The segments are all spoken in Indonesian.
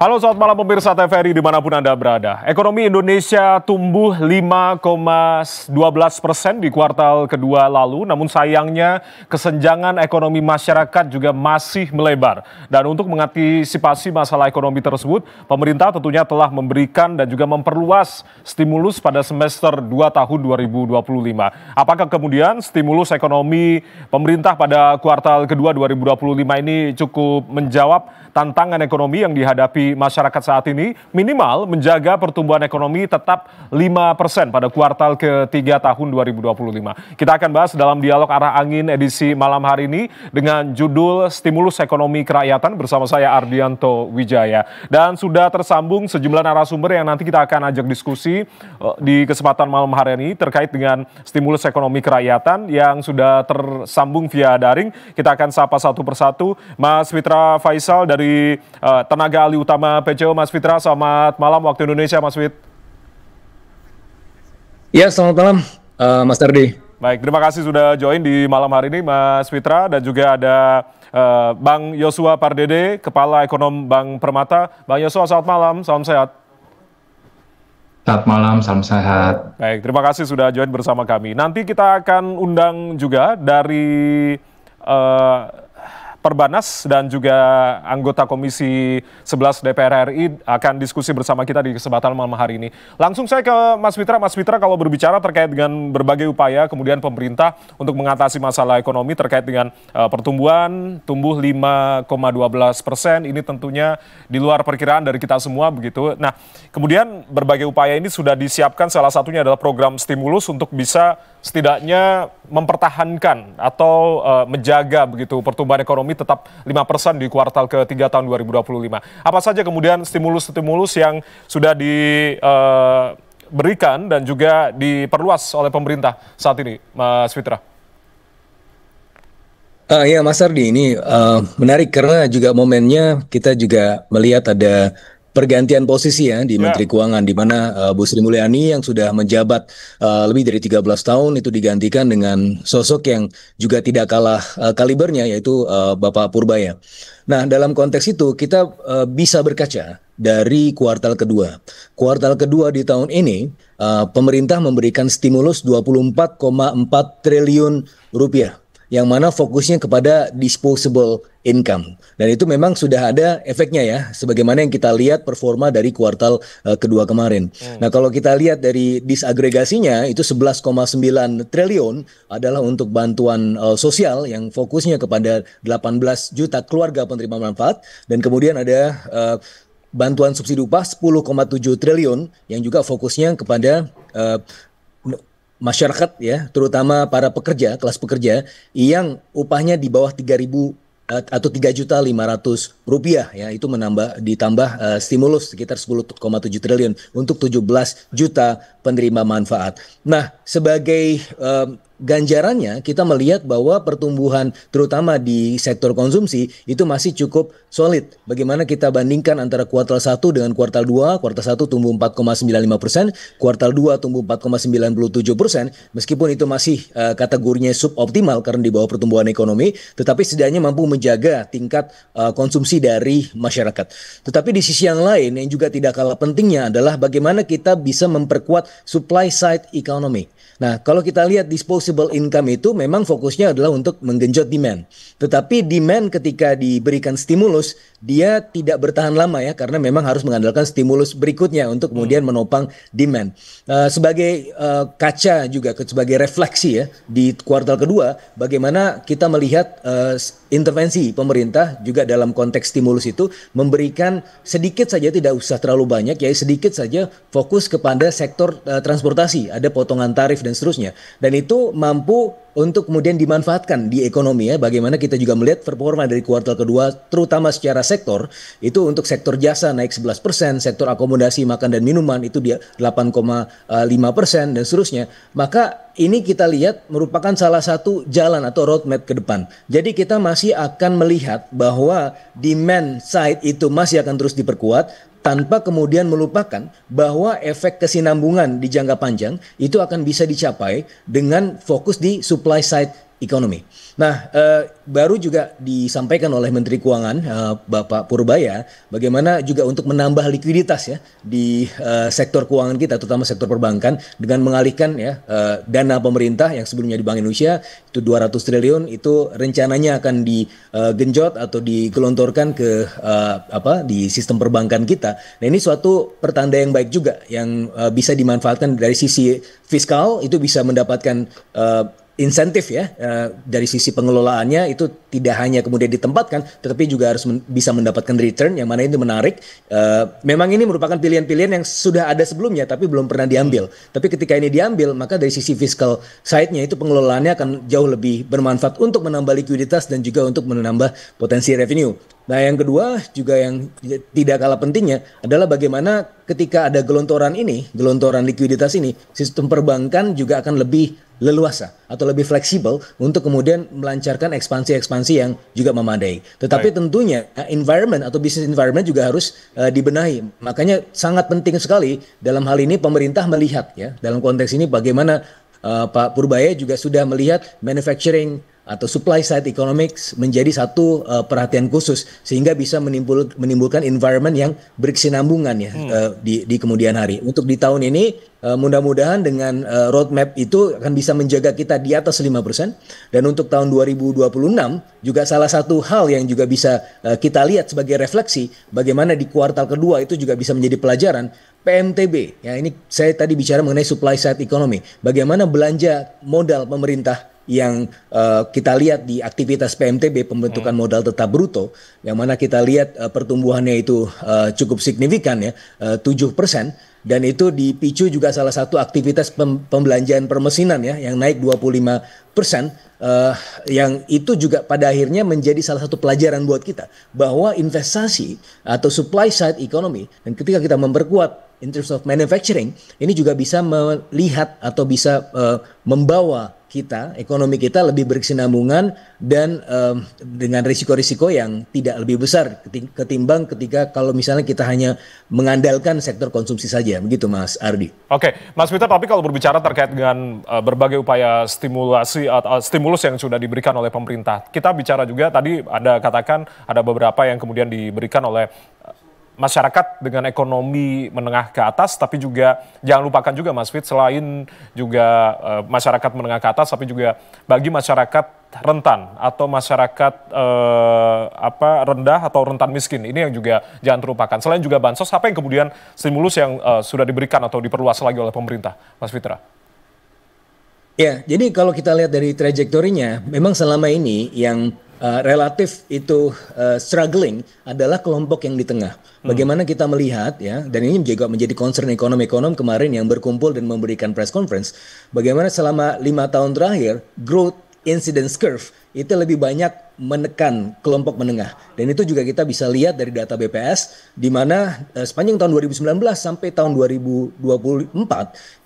Halo, selamat malam pemirsa TVRI dimanapun Anda berada. Ekonomi Indonesia tumbuh 5,12% di kuartal kedua lalu, namun sayangnya kesenjangan ekonomi masyarakat juga masih melebar. Dan untuk mengantisipasi masalah ekonomi tersebut, pemerintah tentunya telah memberikan dan juga memperluas stimulus pada semester 2 tahun 2025. Apakah kemudian stimulus ekonomi pemerintah pada kuartal kedua 2025 ini cukup menjawab tantangan ekonomi yang dihadapi masyarakat saat ini? Minimal menjaga pertumbuhan ekonomi tetap 5% pada kuartal ketiga tahun 2025. Kita akan bahas dalam dialog arah angin edisi malam hari ini dengan judul Stimulus Ekonomi Kerakyatan bersama saya Ardianto Wijaya. Dan sudah tersambung sejumlah narasumber yang nanti kita akan ajak diskusi di kesempatan malam hari ini terkait dengan stimulus ekonomi kerakyatan yang sudah tersambung via daring. Kita akan sapa satu persatu. Mas Fitra Faisal dari tenaga ahli utama PCO. Mas Fitra, selamat malam waktu Indonesia, Mas Fit. Ya, selamat malam, Mas Ardi. Baik, terima kasih sudah join di malam hari ini, Mas Fitra. Dan juga ada Bang Yosua Pardede, Kepala Ekonom Bank Permata. Bang Yosua, selamat malam, salam sehat. Selamat malam, salam sehat. Baik, terima kasih sudah join bersama kami. Nanti kita akan undang juga dari Perbanas dan juga anggota Komisi 11 DPR RI akan diskusi bersama kita di kesempatan malam hari ini. Langsung saya ke Mas Fitra. Mas Fitra, kalau berbicara terkait dengan berbagai upaya kemudian pemerintah untuk mengatasi masalah ekonomi terkait dengan pertumbuhan, tumbuh 5,12%, ini tentunya di luar perkiraan dari kita semua begitu. Nah, kemudian berbagai upaya ini sudah disiapkan, salah satunya adalah program stimulus untuk bisa setidaknya mempertahankan atau menjaga begitu pertumbuhan ekonomi tetap 5% di kuartal ketiga tahun 2025. Apa saja kemudian stimulus-stimulus yang sudah diberikan dan juga diperluas oleh pemerintah saat ini, Mas Fitra? Ya, Mas Ardi, ini menarik karena juga momennya kita juga melihat ada pergantian posisi ya di Menteri Keuangan, di mana Bu Sri Mulyani yang sudah menjabat lebih dari 13 tahun itu digantikan dengan sosok yang juga tidak kalah kalibernya, yaitu Bapak Purbaya. Nah, dalam konteks itu kita bisa berkaca dari kuartal kedua. Kuartal kedua di tahun ini pemerintah memberikan stimulus 24,4 triliun rupiah, yang mana fokusnya kepada disposable income. Dan itu memang sudah ada efeknya ya, sebagaimana yang kita lihat performa dari kuartal kedua kemarin. Nah, kalau kita lihat dari disagregasinya, itu 11,9 triliun adalah untuk bantuan sosial yang fokusnya kepada 18 juta keluarga penerima manfaat. Dan kemudian ada bantuan subsidi upah 10,7 triliun yang juga fokusnya kepada masyarakat ya, terutama para pekerja, kelas pekerja yang upahnya di bawah 3.000 atau 3.500.000 rupiah ya, itu ditambah stimulus sekitar 10,7 triliun untuk 17 juta penerima manfaat. Nah, sebagai ganjarannya kita melihat bahwa pertumbuhan terutama di sektor konsumsi itu masih cukup solid. Bagaimana kita bandingkan antara kuartal 1 dengan kuartal 2, kuartal 1 tumbuh 4,95%, kuartal 2 tumbuh 4,97%, meskipun itu masih kategorinya suboptimal karena di bawah pertumbuhan ekonomi, tetapi setidaknya mampu menjaga tingkat konsumsi dari masyarakat. Tetapi di sisi yang lain yang juga tidak kalah pentingnya adalah bagaimana kita bisa memperkuat supply side economy. Nah, kalau kita lihat disposable income itu memang fokusnya adalah untuk menggenjot demand. Tetapi demand ketika diberikan stimulus, dia tidak bertahan lama ya, karena memang harus mengandalkan stimulus berikutnya untuk kemudian menopang demand. Sebagai kaca juga, sebagai refleksi ya, di kuartal kedua, bagaimana kita melihat intervensi pemerintah juga dalam konteks stimulus itu memberikan sedikit saja, tidak usah terlalu banyak ya, sedikit saja fokus kepada sektor transportasi, ada potongan tarif dan seterusnya. Dan itu mampu untuk kemudian dimanfaatkan di ekonomi ya. Bagaimana kita juga melihat performa dari kuartal kedua terutama secara sektor itu untuk sektor jasa naik 11%, sektor akomodasi makan dan minuman itu dia 8,5% dan seterusnya. Maka ini kita lihat merupakan salah satu jalan atau roadmap ke depan. Jadi kita masih akan melihat bahwa demand side itu masih akan terus diperkuat, tanpa kemudian melupakan bahwa efek kesinambungan di jangka panjang itu akan bisa dicapai dengan fokus di supply side economy. Nah, baru juga disampaikan oleh Menteri Keuangan Bapak Purbaya bagaimana juga untuk menambah likuiditas ya di sektor keuangan kita, terutama sektor perbankan dengan mengalihkan ya dana pemerintah yang sebelumnya di Bank Indonesia itu 200 triliun itu rencananya akan digenjot atau digelontorkan ke di sistem perbankan kita. Nah, ini suatu pertanda yang baik juga yang bisa dimanfaatkan dari sisi fiskal, itu bisa mendapatkan insentif ya dari sisi pengelolaannya, itu tidak hanya kemudian ditempatkan tetapi juga harus bisa mendapatkan return yang mana itu menarik. Memang ini merupakan pilihan-pilihan yang sudah ada sebelumnya tapi belum pernah diambil. Tapi ketika ini diambil maka dari sisi fiscal side-nya itu pengelolaannya akan jauh lebih bermanfaat untuk menambah likuiditas dan juga untuk menambah potensi revenue. Nah, yang kedua juga yang tidak kalah pentingnya adalah bagaimana ketika ada gelontoran likuiditas ini, sistem perbankan juga akan lebih leluasa atau lebih fleksibel untuk kemudian melancarkan ekspansi-ekspansi yang juga memadai. Tetapi tentunya environment atau business environment juga harus dibenahi. Makanya sangat penting sekali dalam hal ini pemerintah melihat ya, dalam konteks ini bagaimana Pak Purbaya juga sudah melihat manufacturing atau supply side economics menjadi satu perhatian khusus sehingga bisa menimbulkan environment yang berkesinambungan ya di kemudian hari. Untuk di tahun ini mudah-mudahan dengan roadmap itu akan bisa menjaga kita di atas 5%, dan untuk tahun 2026 juga salah satu hal yang juga bisa kita lihat sebagai refleksi bagaimana di kuartal kedua itu juga bisa menjadi pelajaran. PMTB ya, ini saya tadi bicara mengenai supply side economy, bagaimana belanja modal pemerintah yang kita lihat di aktivitas PMTB, pembentukan modal tetap bruto, yang mana kita lihat pertumbuhannya itu cukup signifikan ya, 7%, dan itu dipicu juga salah satu aktivitas pembelanjaan permesinan ya yang naik 25%, yang itu juga pada akhirnya menjadi salah satu pelajaran buat kita bahwa investasi atau supply side economy, dan ketika kita memperkuat in terms of manufacturing, ini juga bisa melihat atau bisa membawa kita, ekonomi kita lebih berkesinambungan dan dengan risiko-risiko yang tidak lebih besar ketimbang ketika kalau misalnya kita hanya mengandalkan sektor konsumsi saja. Begitu Mas Ardi. Oke, Mas Peter, tapi kalau berbicara terkait dengan berbagai upaya stimulus yang sudah diberikan oleh pemerintah, kita bicara juga tadi ada katakan ada beberapa yang kemudian diberikan oleh masyarakat dengan ekonomi menengah ke atas, tapi juga jangan lupakan juga Mas Fit, selain juga masyarakat menengah ke atas, tapi juga bagi masyarakat rentan atau masyarakat rendah atau rentan miskin, ini yang juga jangan terlupakan. Selain juga bansos, apa yang kemudian stimulus yang sudah diberikan atau diperluas lagi oleh pemerintah, Mas Fitra? Ya, jadi kalau kita lihat dari trajektorinya, memang selama ini yang relatif itu struggling adalah kelompok yang di tengah. Bagaimana kita melihat ya, dan ini juga menjadi concern ekonom-ekonom kemarin yang berkumpul dan memberikan press conference, bagaimana selama 5 tahun terakhir growth incidence curve itu lebih banyak menekan kelompok menengah, dan itu juga kita bisa lihat dari data BPS di mana sepanjang tahun 2019 sampai tahun 2024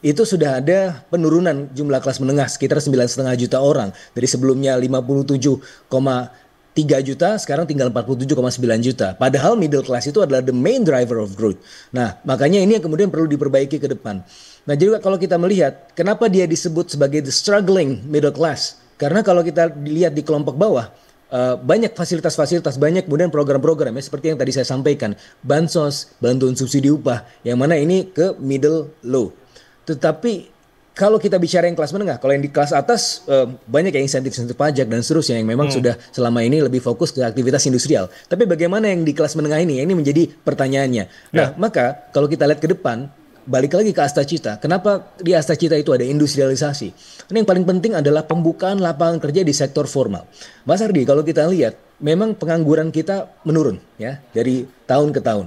itu sudah ada penurunan jumlah kelas menengah sekitar 9,5 juta orang, dari sebelumnya 57,3 juta sekarang tinggal 47,9 juta. Padahal middle class itu adalah the main driver of growth. Nah, makanya ini yang kemudian perlu diperbaiki ke depan. Nah, jadi kalau kita melihat kenapa dia disebut sebagai the struggling middle class, karena kalau kita dilihat di kelompok bawah, banyak fasilitas-fasilitas, banyak kemudian program-program ya seperti yang tadi saya sampaikan, bansos, bantuan subsidi upah, yang mana ini ke middle low. Tetapi kalau kita bicara yang kelas menengah, kalau yang di kelas atas banyak yang insentif-insentif pajak dan seterusnya yang memang sudah selama ini lebih fokus ke aktivitas industrial. Tapi bagaimana yang di kelas menengah ini menjadi pertanyaannya. Nah, maka kalau kita lihat ke depan, balik lagi ke Astacita. Kenapa di Astacita itu ada industrialisasi? Ini yang paling penting adalah pembukaan lapangan kerja di sektor formal. Mas Ardi, kalau kita lihat, memang pengangguran kita menurun ya dari tahun ke tahun.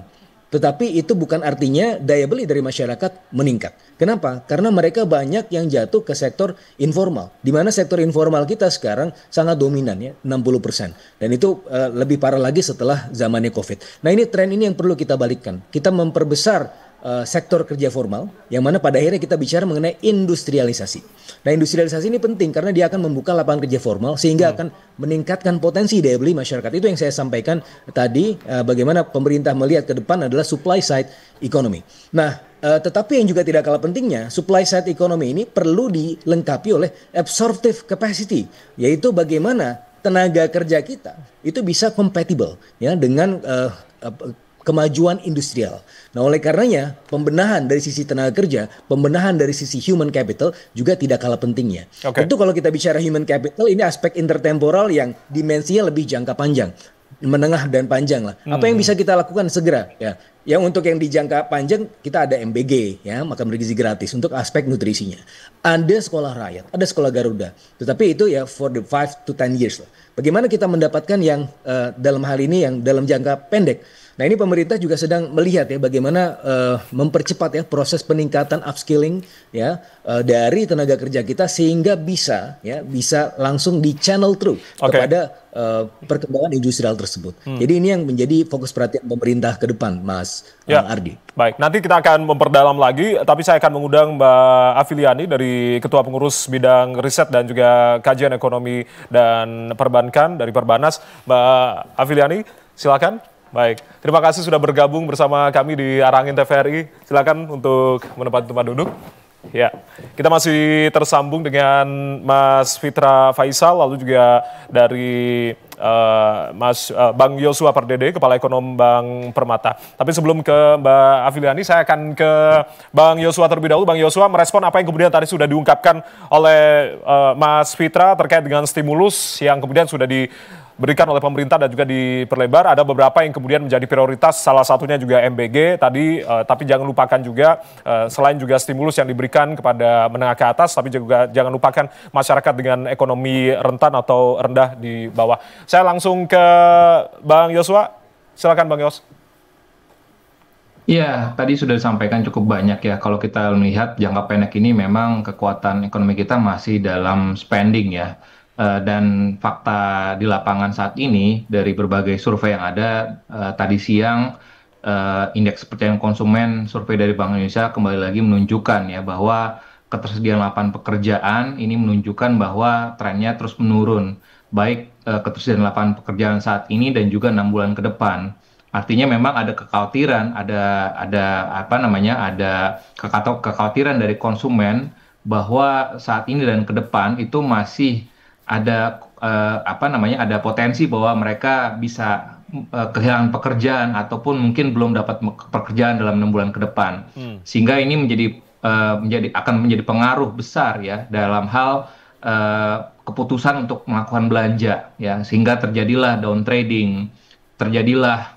Tetapi itu bukan artinya daya beli dari masyarakat meningkat. Kenapa? Karena mereka banyak yang jatuh ke sektor informal. Di mana sektor informal kita sekarang sangat dominan ya, 60%. Dan itu lebih parah lagi setelah zamannya COVID. Nah, ini tren ini yang perlu kita balikkan. Kita memperbesar sektor kerja formal, yang mana pada akhirnya kita bicara mengenai industrialisasi. Nah, industrialisasi ini penting karena dia akan membuka lapangan kerja formal sehingga akan meningkatkan potensi daya beli masyarakat. Itu yang saya sampaikan tadi, bagaimana pemerintah melihat ke depan adalah supply side economy. Nah, tetapi yang juga tidak kalah pentingnya, supply side economy ini perlu dilengkapi oleh absorptive capacity, yaitu bagaimana tenaga kerja kita itu bisa compatible ya dengan kemajuan industrial. Nah, oleh karenanya pembenahan dari sisi tenaga kerja, pembenahan dari sisi human capital juga tidak kalah pentingnya. Tentu kalau kita bicara human capital, ini aspek intertemporal yang dimensinya lebih jangka panjang, menengah dan panjang lah. Apa yang bisa kita lakukan segera ya? Yang untuk yang di jangka panjang kita ada MBG ya, makan bergizi gratis untuk aspek nutrisinya. Ada sekolah rakyat, ada sekolah Garuda. Tetapi itu ya for the 5 to 10 years lah. Bagaimana kita mendapatkan yang dalam hal ini yang dalam jangka pendek. Nah, ini pemerintah juga sedang melihat ya bagaimana mempercepat ya proses peningkatan upskilling ya dari tenaga kerja kita sehingga bisa langsung di channel through kepada perkembangan industrial tersebut. Jadi ini yang menjadi fokus perhatian pemerintah ke depan, Mas Ardi. Baik, nanti kita akan memperdalam lagi, tapi saya akan mengundang Mbak Afiliani dari Ketua Pengurus Bidang Riset dan juga Kajian Ekonomi dan Perbankan dari Perbanas. Mbak Afiliani, silakan. Baik, terima kasih sudah bergabung bersama kami di Arangin TVRI. Silakan untuk menempati tempat duduk. Ya, kita masih tersambung dengan Mas Fitra Faisal, lalu juga dari Bang Yosua Pardede, Kepala Ekonom Bank Permata. Tapi sebelum ke Mbak Afiliani, saya akan ke Bang Yosua terlebih dahulu. Bang Yosua merespon apa yang kemudian tadi sudah diungkapkan oleh Mas Fitra terkait dengan stimulus yang kemudian sudah diberikan oleh pemerintah dan juga diperlebar. Ada beberapa yang kemudian menjadi prioritas, salah satunya juga MBG tadi, tapi jangan lupakan juga selain juga stimulus yang diberikan kepada menengah ke atas, tapi juga jangan lupakan masyarakat dengan ekonomi rentan atau rendah di bawah. Saya langsung ke Bang Yosua, silakan Bang Yos. Iya, tadi sudah disampaikan cukup banyak ya. Kalau kita melihat jangka pendek ini memang kekuatan ekonomi kita masih dalam spending ya. Dan fakta di lapangan saat ini dari berbagai survei yang ada, tadi siang indeks kepercayaan konsumen survei dari Bank Indonesia kembali lagi menunjukkan ya bahwa ketersediaan lapangan pekerjaan ini menunjukkan bahwa trennya terus menurun, baik ketersediaan lapangan pekerjaan saat ini dan juga 6 bulan ke depan. Artinya memang ada kekhawatiran, ada kekhawatiran dari konsumen bahwa saat ini dan ke depan itu masih ada ada potensi bahwa mereka bisa kehilangan pekerjaan ataupun mungkin belum dapat pekerjaan dalam 6 bulan ke depan. Sehingga ini akan menjadi pengaruh besar ya dalam hal keputusan untuk melakukan belanja ya, sehingga terjadilah down trading, terjadilah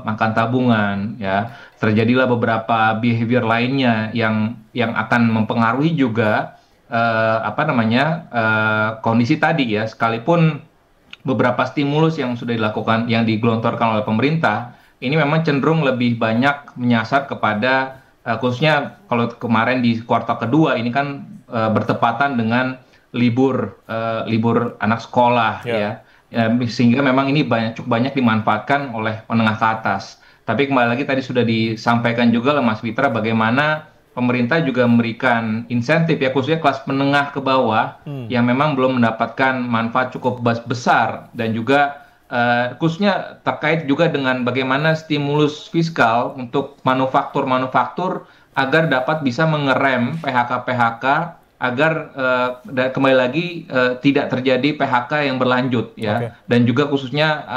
makan tabungan ya, terjadilah beberapa behavior lainnya yang akan mempengaruhi juga kondisi tadi ya. Sekalipun beberapa stimulus yang sudah dilakukan, yang digelontorkan oleh pemerintah ini memang cenderung lebih banyak menyasar kepada khususnya kalau kemarin di kuartal kedua ini kan bertepatan dengan libur anak sekolah ya, sehingga memang ini cukup banyak dimanfaatkan oleh menengah ke atas. Tapi kembali lagi tadi sudah disampaikan juga oleh Mas Fitra bagaimana pemerintah juga memberikan insentif ya khususnya kelas menengah ke bawah yang memang belum mendapatkan manfaat cukup besar, dan juga khususnya terkait juga dengan bagaimana stimulus fiskal untuk manufaktur agar dapat bisa mengerem PHK agar kembali lagi tidak terjadi PHK yang berlanjut ya. Dan juga khususnya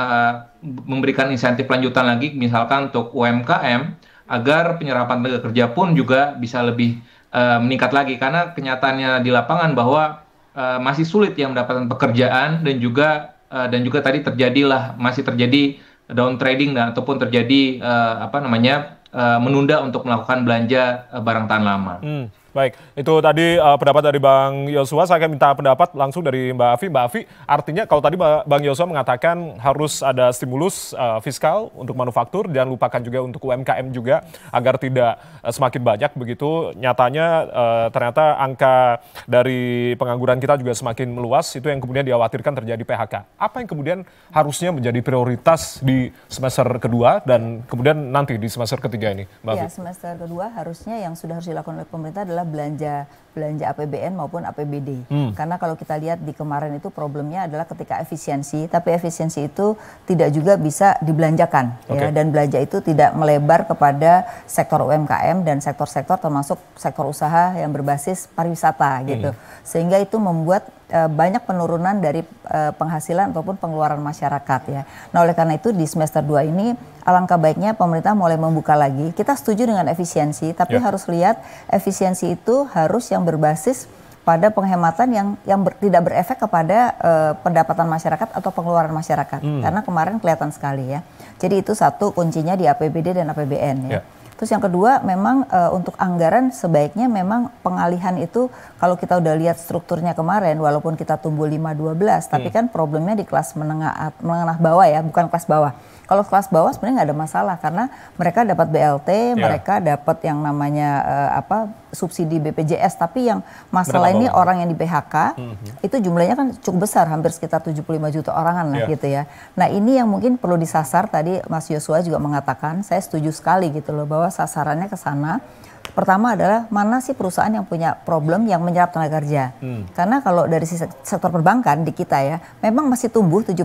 memberikan insentif lanjutan lagi misalkan untuk UMKM agar penyerapan tenaga kerja pun juga bisa lebih meningkat lagi, karena kenyataannya di lapangan bahwa masih sulit yang mendapatkan pekerjaan, dan juga tadi masih terjadi down trading ataupun terjadi menunda untuk melakukan belanja barang tahan lama. Baik, itu tadi pendapat dari Bang Yosua. Saya akan minta pendapat langsung dari Mbak Afi. Mbak Afi, artinya kalau tadi Bang Yosua mengatakan harus ada stimulus fiskal untuk manufaktur, dan lupakan juga untuk UMKM juga agar tidak semakin banyak begitu. Nyatanya ternyata angka dari pengangguran kita juga semakin meluas, itu yang kemudian dikhawatirkan terjadi PHK. Apa yang kemudian harusnya menjadi prioritas di semester kedua dan kemudian nanti di semester ketiga ini, Mbak Afi? Ya, semester kedua harusnya yang sudah harus dilakukan oleh pemerintah adalah belanja APBN maupun APBD. Karena kalau kita lihat di kemarin itu problemnya adalah ketika efisiensi, tapi efisiensi itu tidak juga bisa dibelanjakan, ya, dan belanja itu tidak melebar kepada sektor UMKM dan sektor-sektor termasuk sektor usaha yang berbasis pariwisata gitu. Sehingga itu membuat banyak penurunan dari penghasilan ataupun pengeluaran masyarakat, ya. Nah, oleh karena itu di semester 2 ini alangkah baiknya pemerintah mulai membuka lagi. Kita setuju dengan efisiensi, tapi harus lihat efisiensi itu harus yang berbasis pada penghematan yang tidak berefek kepada pendapatan masyarakat atau pengeluaran masyarakat. Karena kemarin kelihatan sekali, ya. Jadi itu satu kuncinya di APBD dan APBN, ya. Terus yang kedua memang untuk anggaran sebaiknya memang pengalihan itu kalau kita udah lihat strukturnya kemarin walaupun kita tumbuh 5-12 tapi kan problemnya di kelas menengah bawah, ya, bukan kelas bawah. Kalau kelas bawah sebenarnya nggak ada masalah karena mereka dapat BLT, mereka dapat yang namanya subsidi BPJS, tapi yang masalah ini orang yang di PHK itu jumlahnya kan cukup besar, hampir sekitar 75 juta orangan lah gitu, ya. Nah, ini yang mungkin perlu disasar. Tadi Mas Yosua juga mengatakan, saya setuju sekali gitu loh bahwa sasarannya ke sana. Pertama adalah mana sih perusahaan yang punya problem yang menyerap tenaga kerja. Karena kalau dari sektor perbankan di kita, ya, memang masih tumbuh 7%,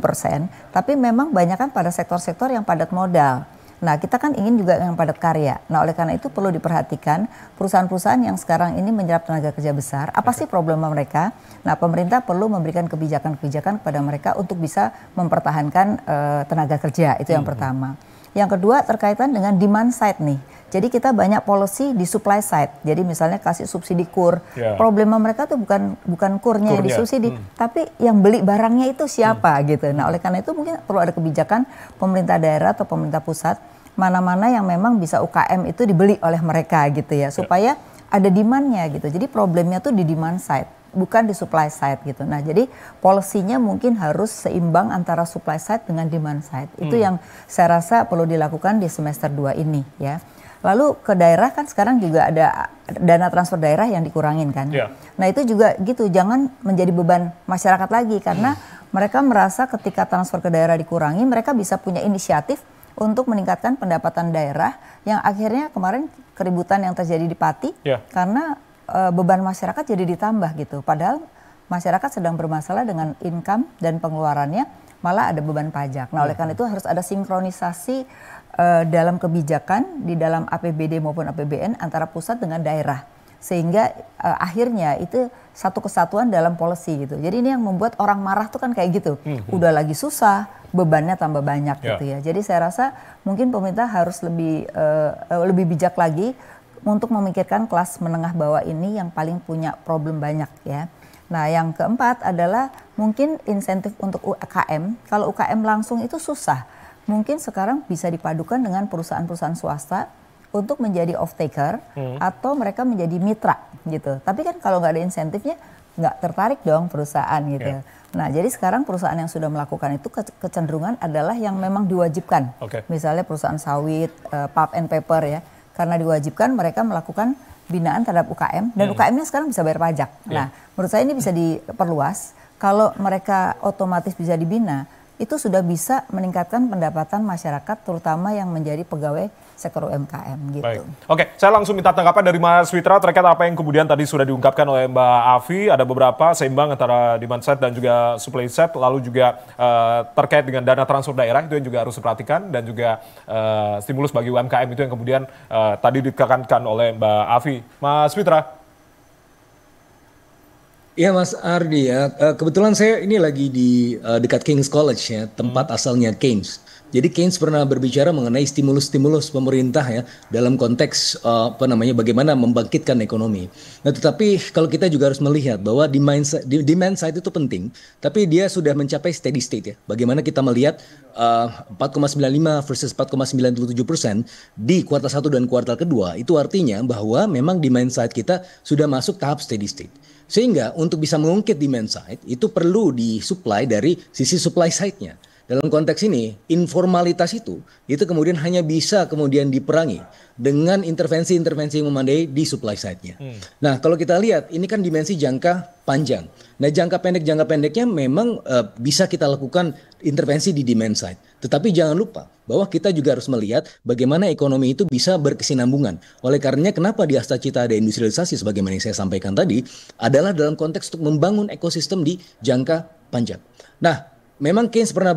tapi memang banyak kan pada sektor-sektor yang padat modal. Nah, kita kan ingin juga yang padat karya. Nah, oleh karena itu perlu diperhatikan perusahaan-perusahaan yang sekarang ini menyerap tenaga kerja besar, apa sih problema mereka? Nah, pemerintah perlu memberikan kebijakan-kebijakan kepada mereka untuk bisa mempertahankan tenaga kerja, itu yang pertama. Yang kedua terkaitan dengan demand side nih. Jadi kita banyak policy di supply side. Jadi misalnya kasih subsidi kur. Problema mereka tuh bukan kurnya yang disubsidi, tapi yang beli barangnya itu siapa gitu. Nah, oleh karena itu mungkin perlu ada kebijakan pemerintah daerah atau pemerintah pusat mana-mana yang memang bisa UKM itu dibeli oleh mereka gitu, ya, supaya ada demand-nya gitu. Jadi problemnya tuh di demand side, bukan di supply side gitu. Nah, jadi polisinya mungkin harus seimbang antara supply side dengan demand side. Itu yang saya rasa perlu dilakukan di semester 2 ini, ya. Lalu ke daerah kan sekarang juga ada dana transfer daerah yang dikurangin kan. Nah, itu juga gitu, jangan menjadi beban masyarakat lagi karena mereka merasa ketika transfer ke daerah dikurangi, mereka bisa punya inisiatif untuk meningkatkan pendapatan daerah yang akhirnya kemarin keributan yang terjadi di Pati karena beban masyarakat jadi ditambah gitu. Padahal masyarakat sedang bermasalah dengan income dan pengeluarannya, malah ada beban pajak. Nah, oleh karena itu harus ada sinkronisasi dalam kebijakan di dalam APBD maupun APBN antara pusat dengan daerah. Sehingga akhirnya itu satu kesatuan dalam policy gitu. Jadi ini yang membuat orang marah tuh kan kayak gitu. Udah lagi susah, bebannya tambah banyak gitu, ya. Jadi saya rasa mungkin pemerintah harus lebih bijak lagi untuk memikirkan kelas menengah bawah ini yang paling punya problem banyak, ya. Nah, yang keempat adalah mungkin insentif untuk UKM. Kalau UKM langsung itu susah. Mungkin sekarang bisa dipadukan dengan perusahaan-perusahaan swasta untuk menjadi off-taker atau mereka menjadi mitra gitu. Tapi kan kalau nggak ada insentifnya nggak tertarik dong perusahaan gitu. Nah, jadi sekarang perusahaan yang sudah melakukan itu kecenderungan adalah yang memang diwajibkan. Misalnya perusahaan sawit, pulp and paper, ya. Karena diwajibkan mereka melakukan binaan terhadap UKM dan UKM-nya sekarang bisa bayar pajak. Nah, menurut saya ini bisa diperluas. Kalau mereka otomatis bisa dibina, itu sudah bisa meningkatkan pendapatan masyarakat terutama yang menjadi pegawai sektor UMKM gitu. Baik. Oke, saya langsung minta tanggapan dari Mas Witra terkait apa yang kemudian tadi sudah diungkapkan oleh Mbak Afi. Ada beberapa seimbang antara demand side dan juga supply side, lalu juga terkait dengan dana transfer daerah itu yang juga harus diperhatikan, dan juga stimulus bagi UMKM itu yang kemudian tadi ditekankan oleh Mbak Afi. Mas Witra. Iya Mas Ardi ya, kebetulan saya ini lagi di dekat King's College ya, tempat asalnya Keynes. Jadi Keynes pernah berbicara mengenai stimulus-stimulus pemerintah ya dalam konteks apa namanya bagaimana membangkitkan ekonomi. Nah, tetapi kalau kita juga harus melihat bahwa demand side itu penting, tapi dia sudah mencapai steady state ya. Bagaimana kita melihat 4,95 versus 4,97% di kuartal 1 dan kuartal kedua, itu artinya bahwa memang demand side kita sudah masuk tahap steady state. Sehingga untuk bisa mengungkit demand side itu perlu disupply dari sisi supply side-nya. Dalam konteks ini, informalitas itu kemudian hanya bisa kemudian diperangi dengan intervensi-intervensi yang memadai di supply side-nya. Nah, kalau kita lihat, ini kan dimensi jangka panjang. Nah, jangka pendeknya memang bisa kita lakukan intervensi di demand side. Tetapi jangan lupa bahwa kita juga harus melihat bagaimana ekonomi itu bisa berkesinambungan. Oleh karenanya, kenapa di Asta Cita ada industrialisasi sebagaimana yang saya sampaikan tadi, adalah dalam konteks untuk membangun ekosistem di jangka panjang. Nah, memang Keynes pernah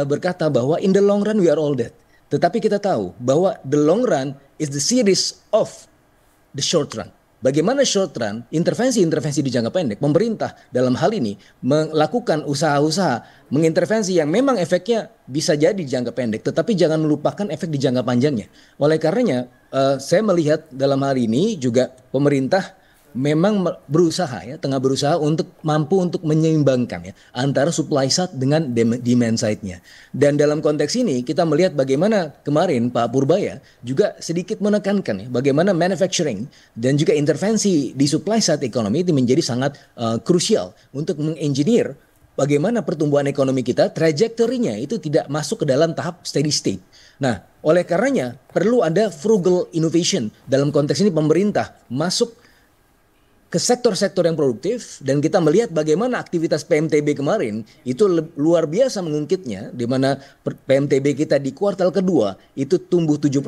berkata bahwa in the long run we are all dead. Tetapi kita tahu bahwa the long run is the series of the short run. Bagaimana short run, intervensi-intervensi di jangka pendek, pemerintah dalam hal ini melakukan usaha-usaha mengintervensi yang memang efeknya bisa jadi di jangka pendek, tetapi jangan melupakan efek di jangka panjangnya. Oleh karenanya, saya melihat dalam hal ini juga pemerintah memang tengah berusaha untuk mampu untuk menyeimbangkan ya antara supply side dengan demand side-nya. Dan dalam konteks ini kita melihat bagaimana kemarin Pak Purbaya juga sedikit menekankan ya bagaimana manufacturing dan juga intervensi di supply side ekonomi itu menjadi sangat krusial untuk mengengineer bagaimana pertumbuhan ekonomi kita trajektorinya itu tidak masuk ke dalam tahap steady state. Nah, oleh karenanya perlu ada frugal innovation. Dalam konteks ini pemerintah masuk ke sektor-sektor yang produktif dan kita melihat bagaimana aktivitas PMTB kemarin itu luar biasa mengungkitnya, di mana PMTB kita di kuartal kedua itu tumbuh 7%.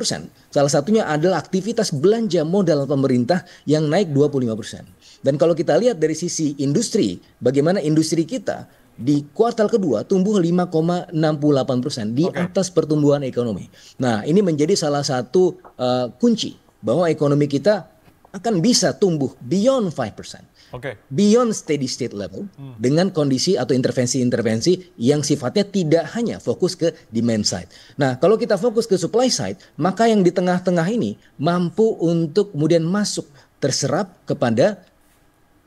Salah satunya adalah aktivitas belanja modal pemerintah yang naik 25%. Dan kalau kita lihat dari sisi industri, bagaimana industri kita di kuartal kedua tumbuh 5,68% di atas pertumbuhan ekonomi. Nah, ini menjadi salah satu kunci bahwa ekonomi kita akan bisa tumbuh beyond 5%, beyond steady state level dengan kondisi atau intervensi-intervensi yang sifatnya tidak hanya fokus ke demand side. Nah, kalau kita fokus ke supply side, maka yang di tengah-tengah ini mampu untuk kemudian masuk terserap kepada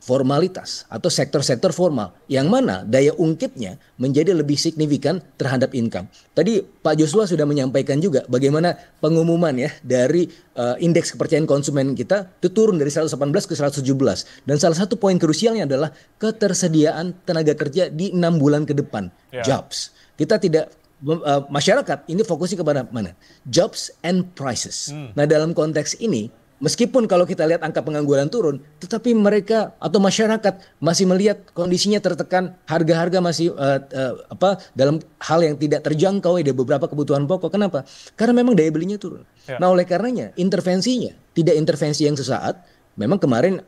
formalitas atau sektor-sektor formal yang mana daya ungkitnya menjadi lebih signifikan terhadap income. Tadi Pak Joshua sudah menyampaikan juga bagaimana pengumuman ya dari indeks kepercayaan konsumen kita itu turun dari 118 ke 117 dan salah satu poin krusialnya adalah ketersediaan tenaga kerja di 6 bulan ke depan, jobs. Kita tidak masyarakat ini fokusnya kepada mana? Jobs and prices. Nah, dalam konteks ini meskipun kalau kita lihat angka pengangguran turun, tetapi mereka atau masyarakat masih melihat kondisinya tertekan, harga-harga masih dalam hal yang tidak terjangkau dari beberapa kebutuhan pokok. Kenapa? Karena memang daya belinya turun. Nah, oleh karenanya intervensinya tidak intervensi yang sesaat. Memang kemarin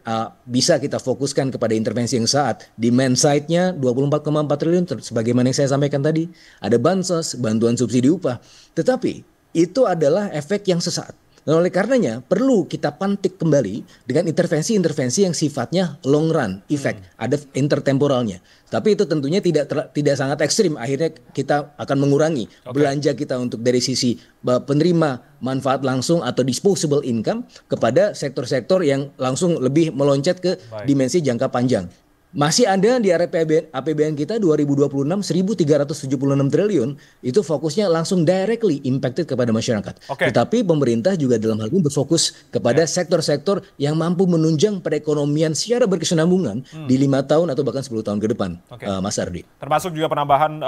bisa kita fokuskan kepada intervensi yang sesaat. Demand side-nya 24,4 triliun sebagaimana yang saya sampaikan tadi. Ada bansos, bantuan subsidi upah. Tetapi itu adalah efek yang sesaat. Dan oleh karenanya perlu kita pantik kembali dengan intervensi-intervensi yang sifatnya long run effect, ada intertemporalnya. Tapi itu tentunya tidak sangat ekstrim. Akhirnya kita akan mengurangi belanja kita untuk dari sisi penerima manfaat langsung atau disposable income kepada sektor-sektor yang langsung lebih meloncat ke dimensi jangka panjang. Masih ada di APBN kita 2026 1.376 triliun itu fokusnya langsung directly impacted kepada masyarakat. Tetapi pemerintah juga dalam hal ini berfokus kepada sektor-sektor yang mampu menunjang perekonomian secara berkesinambungan di 5 tahun atau bahkan 10 tahun ke depan, Mas Ardi. Termasuk juga penambahan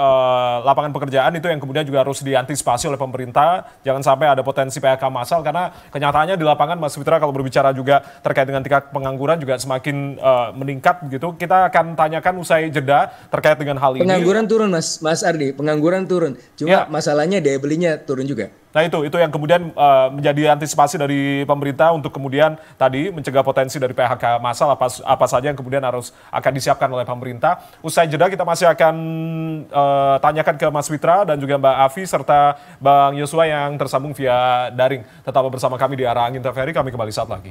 lapangan pekerjaan itu yang kemudian juga harus diantisipasi oleh pemerintah. Jangan sampai ada potensi PHK massal karena kenyataannya di lapangan Mas Fitra kalau berbicara juga terkait dengan tingkat pengangguran juga semakin meningkat begitu. Kita akan tanyakan usai jeda terkait dengan hal ini. Pengangguran turun Mas Ardi, pengangguran turun. Cuma masalahnya daya belinya turun juga. Nah itu yang kemudian menjadi antisipasi dari pemerintah untuk kemudian tadi mencegah potensi dari PHK massal apa saja yang kemudian akan disiapkan oleh pemerintah. Usai jeda kita masih akan tanyakan ke Mas Fitra dan juga Mbak Afi serta Bang Yosua yang tersambung via daring. Tetap bersama kami di Arah Angin TVRI, kami kembali saat lagi.